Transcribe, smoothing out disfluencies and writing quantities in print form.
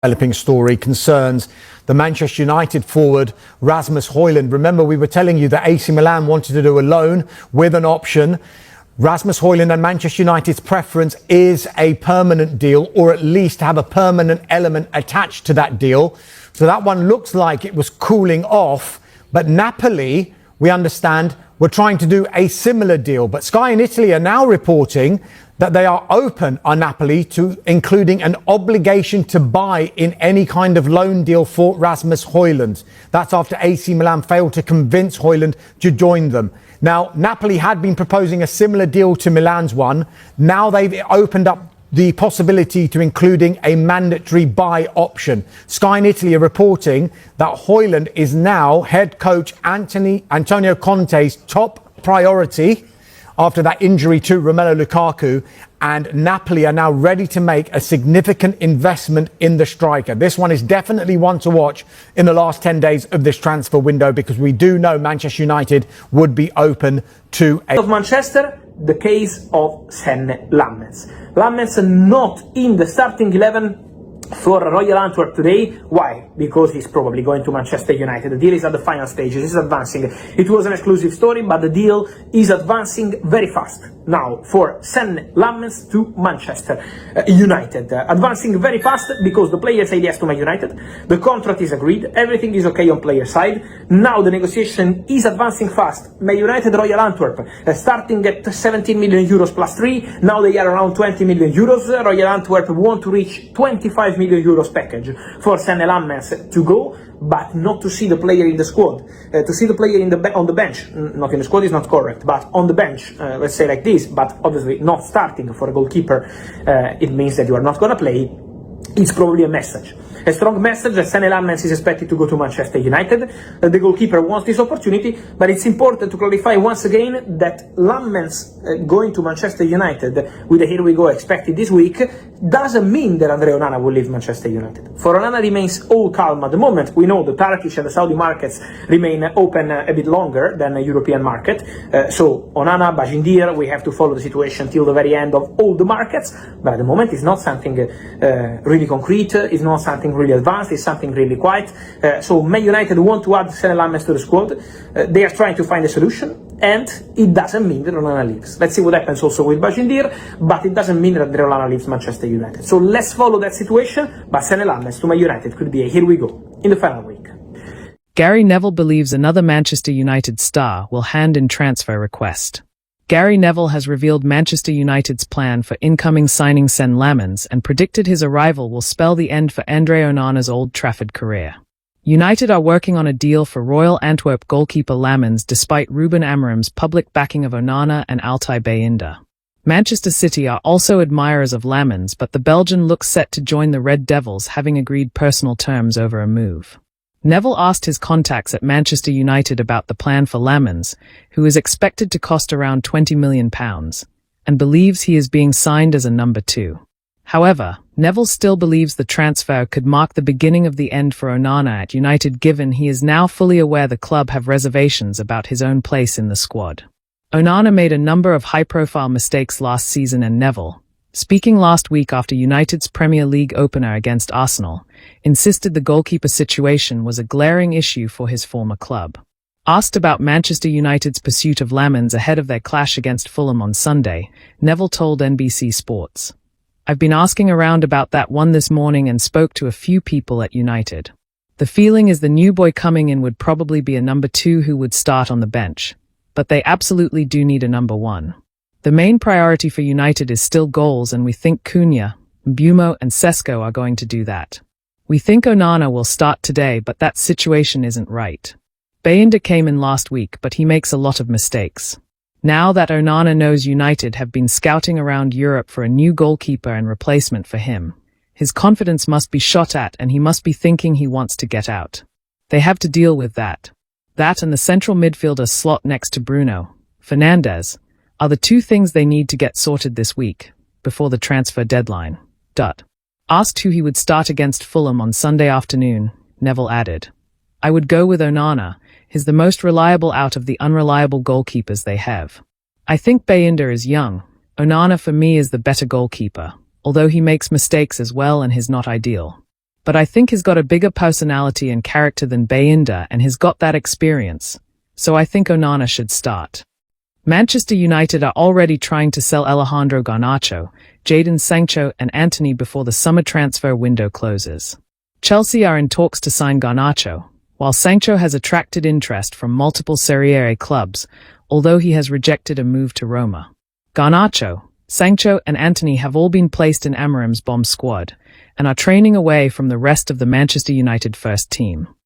Developing story concerns the Manchester United forward Rasmus Højlund. Remember, we were telling you that AC Milan wanted to do a loan with an option. Rasmus Højlund and Manchester United's preference is a permanent deal, or at least have a permanent element attached to that deal. So that one looks like it was cooling off. But Napoli, we understand, were trying to do a similar deal. But Sky in Italy are now reporting that they are open, on Napoli, to including an obligation to buy in any kind of loan deal for Rasmus Højlund. That's after AC Milan failed to convince Højlund to join them. Now, Napoli had been proposing a similar deal to Milan's one. Now they've opened up the possibility to including a mandatory buy option. Sky in Italy are reporting that Højlund is now head coach Antonio Conte's top priority after that injury to Romelu Lukaku, and Napoli are now ready to make a significant investment in the striker. This one is definitely one to watch in the last 10 days of this transfer window, because we do know Manchester United would be open to a... Of Manchester, the case of Senne Lammens. Lammens not in the starting 11 for Royal Antwerp today. Why? Because he's probably going to Manchester United. The deal is at the final stages, it's advancing. It was an exclusive story, but the deal is advancing very fast now for Senne Lammens to Manchester United. Advancing very fast because the player said yes to Man United. The contract is agreed, everything is okay on player side. Now the negotiation is advancing fast. Man United, Royal Antwerp, starting at 17 million euros plus 3. Now they are around 20 million euros. Royal Antwerp want to reach 25 million euros package for Senne Lammens to go, but not to see the player in the squad. To see the player on the bench, not in the squad is not correct, but on the bench, let's say like this, but obviously not starting for a goalkeeper, it means that you are not going to play. It's probably a message. A strong message that Senne Lammens is expected to go to Manchester United. The goalkeeper wants this opportunity, but it's important to clarify once again that Lammens going to Manchester United with a here we go expected this week doesn't mean that Andre Onana will leave Manchester United. For Onana remains all calm at the moment. We know the Turkish and the Saudi markets remain open a bit longer than a European market. So Onana, Bajindir, we have to follow the situation till the very end of all the markets. But at the moment it's not something really concrete, it's not something really advanced, it's something really quiet. So Man United want to add Senne Lammens to the squad. They are trying to find a solution, and it doesn't mean that Onana leaves. Let's see what happens also with Bajindir, but it doesn't mean that Onana leaves Manchester United. So let's follow that situation, but Senne Lammens to Man United could be a here we go in the final week. Gary Neville believes another Manchester United star will hand in transfer request. Gary Neville has revealed Manchester United's plan for incoming signing Senne Lammens and predicted his arrival will spell the end for Andre Onana's Old Trafford career. United are working on a deal for Royal Antwerp goalkeeper Lammens despite Rúben Amorim's public backing of Onana and Altay Bayindir. Manchester City are also admirers of Lammens, but the Belgian looks set to join the Red Devils, having agreed personal terms over a move. Neville asked his contacts at Manchester United about the plan for Lammens, who is expected to cost around £20 million, and believes he is being signed as a number 2. However, Neville still believes the transfer could mark the beginning of the end for Onana at United, given he is now fully aware the club have reservations about his own place in the squad. Onana made a number of high-profile mistakes last season, and Neville, speaking last week after United's Premier League opener against Arsenal, insisted the goalkeeper situation was a glaring issue for his former club. Asked about Manchester United's pursuit of Lammens ahead of their clash against Fulham on Sunday, Neville told NBC Sports, "I've been asking around about that one this morning and spoke to a few people at United. The feeling is the new boy coming in would probably be a number 2 who would start on the bench, but they absolutely do need a number 1. The main priority for United is still goals, and we think Cunha, Mbeumo and Sesko are going to do that. We think Onana will start today, but that situation isn't right. Bayindir came in last week, but he makes a lot of mistakes. Now that Onana knows United have been scouting around Europe for a new goalkeeper and replacement for him, his confidence must be shot at, and he must be thinking he wants to get out. They have to deal with that. That and the central midfielder slot next to Bruno Fernandes are the 2 things they need to get sorted this week, before the transfer deadline." Asked who he would start against Fulham on Sunday afternoon, Neville added, "I would go with Onana. He's the most reliable out of the unreliable goalkeepers they have. I think Bayindir is young. Onana for me is the better goalkeeper, although he makes mistakes as well and he's not ideal. but I think he's got a bigger personality and character than Bayindir, and he's got that experience. So I think Onana should start. Manchester United are already trying to sell Alejandro Garnacho, Jadon Sancho and Antony before the summer transfer window closes. Chelsea are in talks to sign Garnacho, while Sancho has attracted interest from multiple Serie A clubs, although he has rejected a move to Roma. Garnacho, Sancho and Antony have all been placed in Amorim's bomb squad, and are training away from the rest of the Manchester United first team.